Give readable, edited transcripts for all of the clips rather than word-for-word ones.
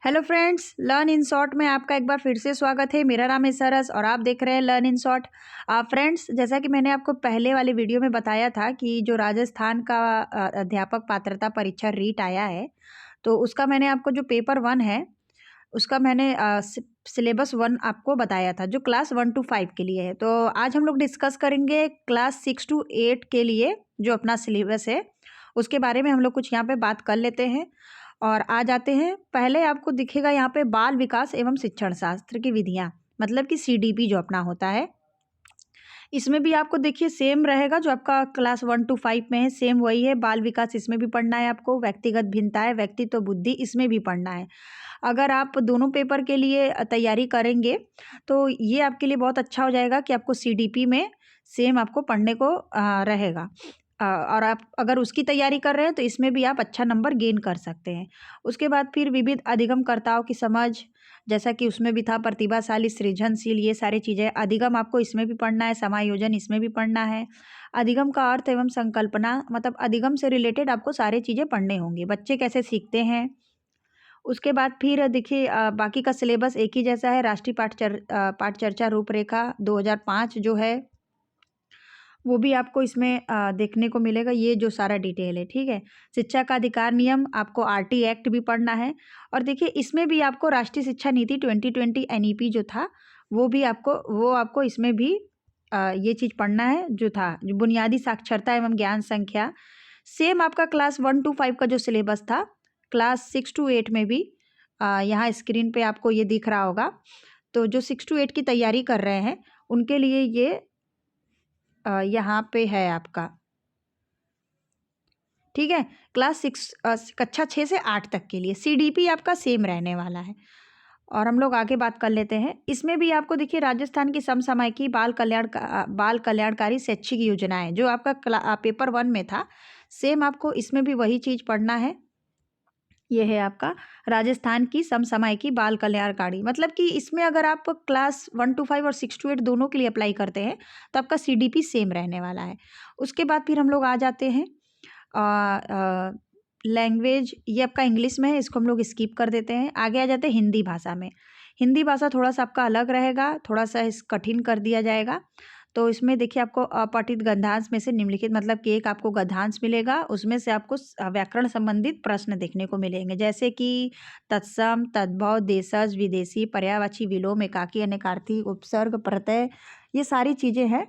Hello friends, learn in short में आपका एक बार फिर से स्वागत है। मेरा नाम है सरस और आप देख रहे हैं लर्न इन शॉर्ट। फ्रेंड्स, जैसा कि मैंने आपको पहले वाले वीडियो में बताया था कि जो राजस्थान का अध्यापक पात्रता परीक्षा रीट आया है, तो उसका मैंने आपको जो पेपर 1 है उसका मैंने सिलेबस 1 आपको बताया था, जो क्लास 1 to 5 के लिए है। तो आज हम लोग डिस्कस करेंगे क्लास 6 to 8 के लिए जो अपना सिलेबस है, उसके बारे में हम लोग कुछ यहाँ पे बात कर लेते हैं। और आ जाते हैं, पहले आपको दिखेगा यहाँ पे बाल विकास एवं शिक्षण शास्त्र की विधियाँ, मतलब कि CDP जो अपना होता है। इसमें भी आपको देखिए सेम रहेगा, जो आपका क्लास 1 to 5 में है सेम वही है। बाल विकास इसमें भी पढ़ना है आपको, व्यक्तिगत भिन्नताएं, व्यक्तित्व बुद्धि इसमें भी पढ़ना है। अगर आप दोनों पेपर के लिए तैयारी करेंगे तो ये आपके लिए बहुत अच्छा हो जाएगा कि आपको CDP में सेम आपको पढ़ने को रहेगा। और आप अगर उसकी तैयारी कर रहे हैं तो इसमें भी आप अच्छा नंबर गेन कर सकते हैं। उसके बाद फिर विविध अधिगमकर्ताओं की समझ, जैसा कि उसमें भी था प्रतिभाशाली, सृजनशील, ये सारी चीज़ें। अधिगम आपको इसमें भी पढ़ना है, समायोजन इसमें भी पढ़ना है। अधिगम का अर्थ एवं संकल्पना, मतलब अधिगम से रिलेटेड आपको सारी चीज़ें पढ़ने होंगी, बच्चे कैसे सीखते हैं। उसके बाद फिर देखिए बाकी का सिलेबस एक ही जैसा है। राष्ट्रीय पाठ चर्चा रूपरेखा 2005 जो है वो भी आपको इसमें देखने को मिलेगा, ये जो सारा डिटेल है, ठीक है। शिक्षा का अधिकार नियम, आपको RT एक्ट भी पढ़ना है। और देखिए इसमें भी आपको राष्ट्रीय शिक्षा नीति 2020 NEP जो था वो आपको इसमें भी ये चीज़ पढ़ना है, जो था जो बुनियादी साक्षरता एवं ज्ञान संख्या। सेम आपका क्लास 1 to 5 का जो सिलेबस था, क्लास 6 to 8 में भी यहाँ स्क्रीन पे आपको ये दिख रहा होगा। तो जो 6 to 8 की तैयारी कर रहे हैं उनके लिए ये यहाँ पे है आपका, ठीक है। क्लास 6 कक्षा 6 से 8 तक के लिए CDP आपका सेम रहने वाला है। और हम लोग आगे बात कर लेते हैं। इसमें भी आपको देखिए राजस्थान की समसामयिकी, बाल कल्याणकारी शैक्षिक योजनाएं, जो आपका पेपर 1 में था, सेम आपको इसमें भी वही चीज़ पढ़ना है। ये है आपका राजस्थान की समसामयिकी बाल कल्याणकारी, मतलब कि इसमें अगर आप क्लास 1 to 5 और 6 to 8 दोनों के लिए अप्लाई करते हैं तो आपका CDP सेम रहने वाला है। उसके बाद फिर हम लोग आ जाते हैं लैंग्वेज, ये आपका इंग्लिश में है, इसको हम लोग स्किप कर देते हैं। आगे आ जाते हैं हिंदी भाषा में। हिंदी भाषा थोड़ा सा आपका अलग रहेगा, थोड़ा सा इस कठिन कर दिया जाएगा। तो इसमें देखिए आपको अपठित गद्यांश में से निम्नलिखित, मतलब कि एक आपको गद्यांश मिलेगा, उसमें से आपको व्याकरण संबंधित प्रश्न देखने को मिलेंगे, जैसे कि तत्सम, तद्भव, देशज, विदेशी, पर्यायवाची, विलोम, एकाकी, अनेकार्थी, उपसर्ग, प्रत्यय, ये सारी चीज़ें हैं।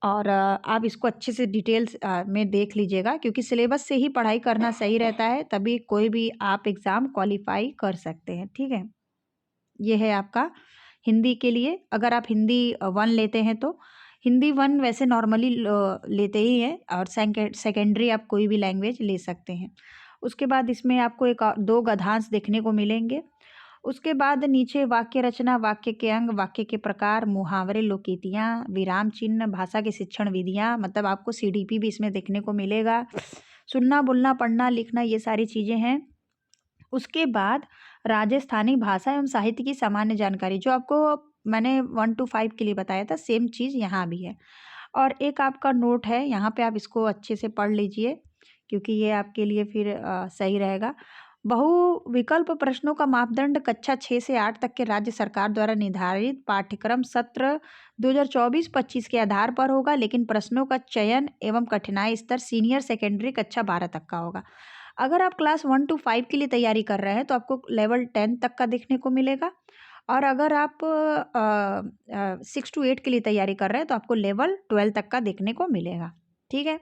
और आप इसको अच्छे से डिटेल्स में देख लीजिएगा, क्योंकि सिलेबस से ही पढ़ाई करना सही रहता है, तभी कोई भी आप एग्ज़ाम क्वालिफाई कर सकते हैं, ठीक है। ये है आपका हिंदी के लिए। अगर आप हिंदी 1 लेते हैं तो हिंदी 1 वैसे नॉर्मली लेते ही हैं, और सेकेंडरी आप कोई भी लैंग्वेज ले सकते हैं। उसके बाद इसमें आपको 2 गद्यांश देखने को मिलेंगे। उसके बाद नीचे वाक्य रचना, वाक्य के अंग, वाक्य के प्रकार, मुहावरे, लोकोक्तियाँ, विराम चिन्ह, भाषा की शिक्षण विधियाँ, मतलब आपको CDP भी इसमें देखने को मिलेगा। सुनना, बोलना, पढ़ना, लिखना, ये सारी चीज़ें हैं। उसके बाद राजस्थानी भाषा एवं साहित्य की सामान्य जानकारी, जो आपको मैंने 1 to 5 के लिए बताया था, सेम चीज़ यहाँ भी है। और एक आपका नोट है, यहाँ पे आप इसको अच्छे से पढ़ लीजिए, क्योंकि ये आपके लिए फिर सही रहेगा। बहु विकल्प प्रश्नों का मापदंड कक्षा 6 से 8 तक के राज्य सरकार द्वारा निर्धारित पाठ्यक्रम सत्र 2024-25 के आधार पर होगा, लेकिन प्रश्नों का चयन एवं कठिनाई स्तर सीनियर सेकेंडरी कक्षा 12 तक का होगा। अगर आप क्लास 1 to 5 के लिए तैयारी कर रहे हैं तो आपको लेवल 10 तक का देखने को मिलेगा। और अगर आप 6 to 8 के लिए तैयारी कर रहे हैं तो आपको लेवल 12 तक का देखने को मिलेगा, ठीक है।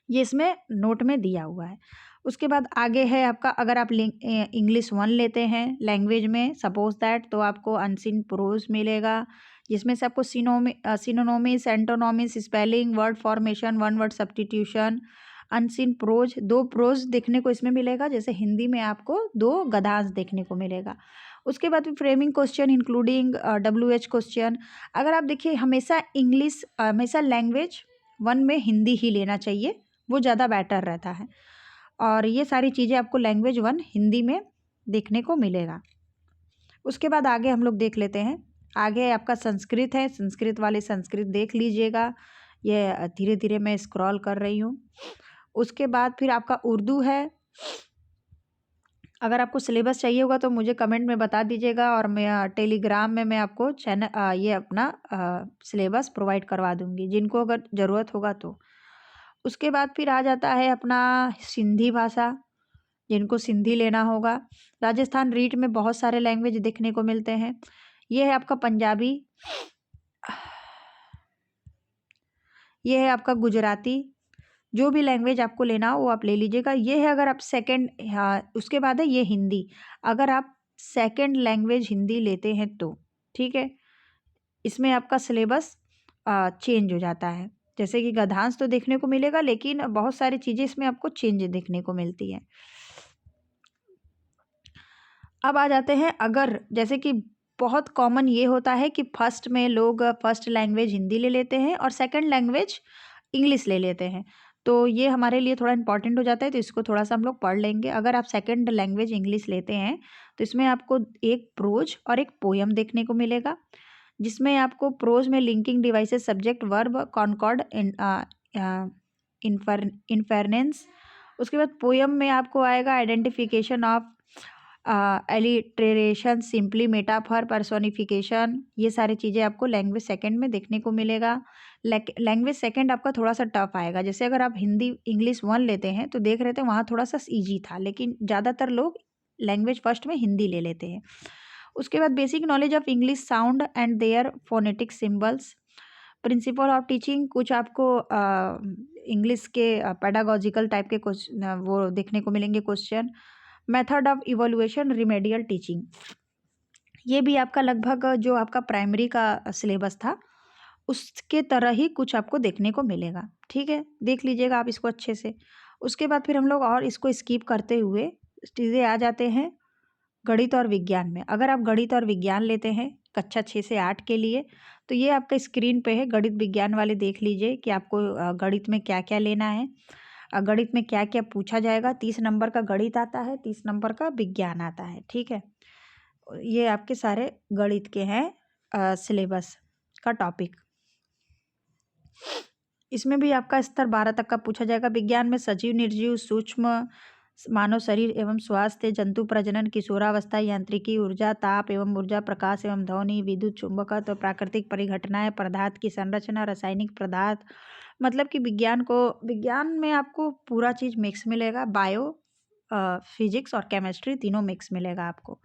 ये इसमें नोट में दिया हुआ है। उसके बाद आगे है आपका, अगर आप इंग्लिश 1 लेते हैं लैंग्वेज में, सपोज दैट, तो आपको अनसीन प्रोज मिलेगा, जिसमें से आपको synonyms, antonyms, spelling, word formation, one word substitution, unseen prose, 2 prose देखने को इसमें मिलेगा, जैसे हिंदी में आपको 2 गद्यांश देखने को मिलेगा। उसके बाद फिर framing question including WH question. अगर आप देखिए हमेशा लैंग्वेज 1 में हिंदी ही लेना चाहिए, वो ज़्यादा बेटर रहता है। और ये सारी चीज़ें आपको लैंग्वेज 1 हिंदी में देखने को मिलेगा। उसके बाद आगे हम लोग देख लेते हैं। आगे आपका संस्कृत है, संस्कृत वाले संस्कृत देख लीजिएगा, ये धीरे धीरे मैं स्क्रॉल कर रही हूँ। उसके बाद फिर आपका उर्दू है। अगर आपको सिलेबस चाहिए होगा तो मुझे कमेंट में बता दीजिएगा, और मैं टेलीग्राम में मैं आपको ये अपना सिलेबस प्रोवाइड करवा दूँगी, जिनको अगर ज़रूरत होगा तो। उसके बाद फिर आ जाता है अपना सिंधी भाषा, जिनको सिंधी लेना होगा। राजस्थान रीट में बहुत सारे लैंग्वेज देखने को मिलते हैं। ये है आपका पंजाबी, ये है आपका गुजराती। जो भी लैंग्वेज आपको लेना हो वो आप ले लीजिएगा। ये है अगर आप सेकंड, हाँ, उसके बाद है ये हिंदी। अगर आप सेकंड लैंग्वेज हिंदी लेते हैं तो ठीक है, इसमें आपका सिलेबस चेंज हो जाता है। जैसे कि गद्यांश तो देखने को मिलेगा, लेकिन बहुत सारी चीज़ें इसमें आपको चेंज देखने को मिलती हैं। अब आ जाते हैं, अगर जैसे कि बहुत कॉमन ये होता है कि फर्स्ट में लोग फर्स्ट लैंग्वेज हिंदी ले लेते हैं और सेकंड लैंग्वेज इंग्लिश ले लेते हैं, तो ये हमारे लिए थोड़ा इंपॉर्टेंट हो जाता है, तो इसको थोड़ा सा हम लोग पढ़ लेंगे। अगर आप सेकंड लैंग्वेज इंग्लिश लेते हैं तो इसमें आपको एक प्रोज और एक पोयम देखने को मिलेगा, जिसमें आपको प्रोज में linking devices, subject, verb, concord, inference. उसके बाद पोयम में आपको आएगा identification of alliteration, simile, metaphor, personification. ये सारी चीज़ें आपको लैंग्वेज सेकंड में देखने को मिलेगा। लैंग्वेज सेकंड आपका थोड़ा सा टफ आएगा। जैसे अगर आप हिंदी इंग्लिश 1 लेते हैं तो देख रहे थे वहाँ थोड़ा सा ईजी था, लेकिन ज़्यादातर लोग लैंग्वेज फर्स्ट में हिंदी ले लेते हैं। उसके बाद basic knowledge of English sound and their phonetic symbols, principle of teaching, कुछ आपको इंग्लिश के पेडागॉजिकल टाइप के क्वेश्चन वो देखने को मिलेंगे question. Method of evolution, remedial teaching, ये भी आपका लगभग जो आपका प्राइमरी का सिलेबस था उसके तरह ही कुछ आपको देखने को मिलेगा। ठीक है, देख लीजिएगा आप इसको अच्छे से। उसके बाद फिर हम लोग और इसको स्किप करते हुए चीज़ें आ जाते हैं गणित और विज्ञान में। अगर आप गणित और विज्ञान लेते हैं कक्षा 6 से 8 के लिए, तो ये आपका स्क्रीन पे है, गणित विज्ञान वाले देख लीजिए कि आपको गणित में क्या क्या लेना है, गणित में क्या क्या पूछा जाएगा। 30 नंबर का गणित आता है, 30 नंबर का विज्ञान आता है। ठीक है, ये आपके सारे गणित के हैं सिलेबस का टॉपिक। इसमें भी आपका स्तर 12 तक का पूछा जाएगा। विज्ञान में सजीव, निर्जीव, सूक्ष्म, मानव शरीर एवं स्वास्थ्य, जंतु प्रजनन, किशोरावस्था, यांत्रिकी, ऊर्जा, ताप एवं ऊर्जा, प्रकाश एवं ध्वनि, विद्युत चुंबकत्व, प्राकृतिक परिघटनाएं, पदार्थ की संरचना, रासायनिक पदार्थ। मतलब कि विज्ञान में आपको पूरा चीज़ मिक्स मिलेगा। बायो, फिजिक्स और केमिस्ट्री तीनों मिक्स मिलेगा आपको।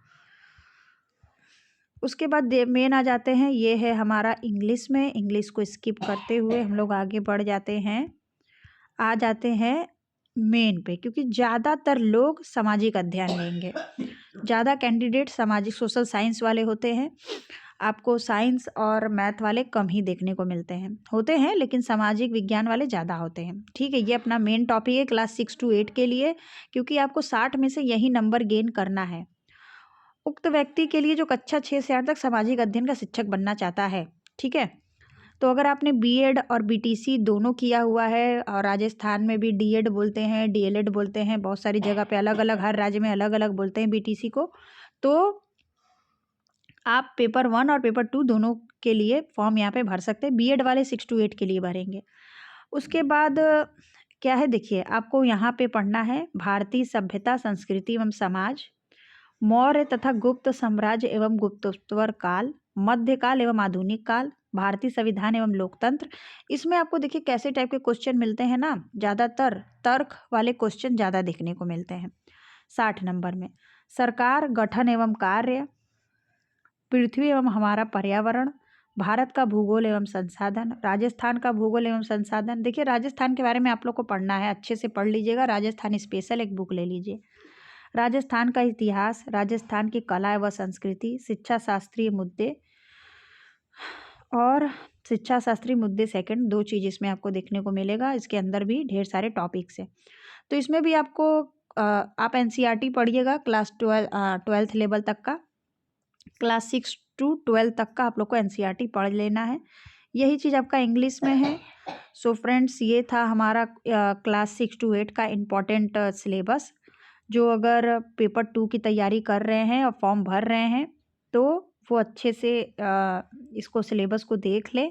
उसके बाद मेन आ जाते हैं, ये है हमारा इंग्लिश में। इंग्लिश को स्किप करते हुए हम लोग आगे बढ़ जाते हैं, आ जाते हैं मेन पे, क्योंकि ज़्यादातर लोग सामाजिक अध्ययन लेंगे। ज़्यादा कैंडिडेट सामाजिक सोशल साइंस वाले होते हैं। आपको साइंस और मैथ वाले कम ही देखने को मिलते हैं, होते हैं लेकिन सामाजिक विज्ञान वाले ज़्यादा होते हैं। ठीक है, ये अपना मेन टॉपिक है क्लास 6 to 8 के लिए, क्योंकि आपको 60 में से यही नंबर गेन करना है। उक्त व्यक्ति के लिए जो कक्षा 6 से 8 तक सामाजिक अध्ययन का शिक्षक बनना चाहता है। ठीक है, तो अगर आपने बीएड और बीटीसी दोनों किया हुआ है, और राजस्थान में भी डीएड बोलते हैं, डीएलएड बोलते हैं, बहुत सारी जगह पे अलग अलग, हर राज्य में अलग अलग बोलते हैं बीटीसी को, तो आप पेपर 1 और पेपर 2 दोनों के लिए फॉर्म यहाँ पे भर सकते हैं। बीएड वाले 6 to 8 के लिए भरेंगे। उसके बाद क्या है, देखिए आपको यहाँ पे पढ़ना है भारतीय सभ्यता, संस्कृति एवं समाज, मौर्य तथा गुप्त साम्राज्य एवं गुप्तोत्तर काल, मध्यकाल एवं आधुनिक काल, भारतीय संविधान एवं लोकतंत्र। इसमें आपको देखिए कैसे टाइप के क्वेश्चन मिलते हैं ना, ज़्यादातर तर्क वाले क्वेश्चन ज़्यादा देखने को मिलते हैं 60 नंबर में। सरकार, गठन एवं कार्य, पृथ्वी एवं हमारा पर्यावरण, भारत का भूगोल एवं संसाधन, राजस्थान का भूगोल एवं संसाधन। देखिए राजस्थान के बारे में आप लोग को पढ़ना है, अच्छे से पढ़ लीजिएगा। राजस्थान स्पेशल एक बुक ले लीजिए। राजस्थान का इतिहास, राजस्थान की कला व संस्कृति, शिक्षा शास्त्रीय मुद्दे और शिक्षा शास्त्रीय मुद्दे सेकंड, 2 चीज़ इसमें आपको देखने को मिलेगा। इसके अंदर भी ढेर सारे टॉपिक्स हैं, तो इसमें भी आपको आप एनसीईआरटी पढ़िएगा क्लास 12th लेवल तक का, क्लास 6 to 12 तक का आप लोग को एनसीईआरटी पढ़ लेना है। यही चीज़ आपका इंग्लिश में है। सो फ्रेंड्स, ये था हमारा क्लास 6 to 8 का इम्पॉर्टेंट सिलेबस। जो अगर पेपर 2 की तैयारी कर रहे हैं और फॉर्म भर रहे हैं तो वो अच्छे से इसको सिलेबस को देख ले,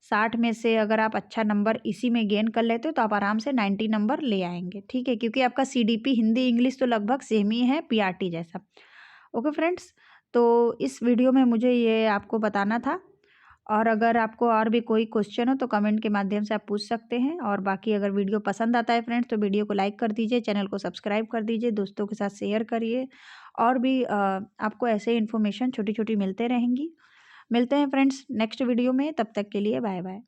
60 में से अगर आप अच्छा नंबर इसी में गेन कर लेते हो तो आप आराम से 90 नंबर ले आएंगे, ठीक है, क्योंकि आपका CDP हिंदी इंग्लिश तो लगभग सेम ही है PRT जैसा। ओके फ्रेंड्स, तो इस वीडियो में मुझे ये आपको बताना था, और अगर आपको और भी कोई क्वेश्चन हो तो कमेंट के माध्यम से आप पूछ सकते हैं। और बाकी अगर वीडियो पसंद आता है फ्रेंड्स तो वीडियो को लाइक कर दीजिए, चैनल को सब्सक्राइब कर दीजिए, दोस्तों के साथ शेयर करिए, और भी आपको ऐसे इन्फॉर्मेशन छोटी छोटी मिलते रहेंगी। मिलते हैं फ्रेंड्स नेक्स्ट वीडियो में, तब तक के लिए बाय बाय।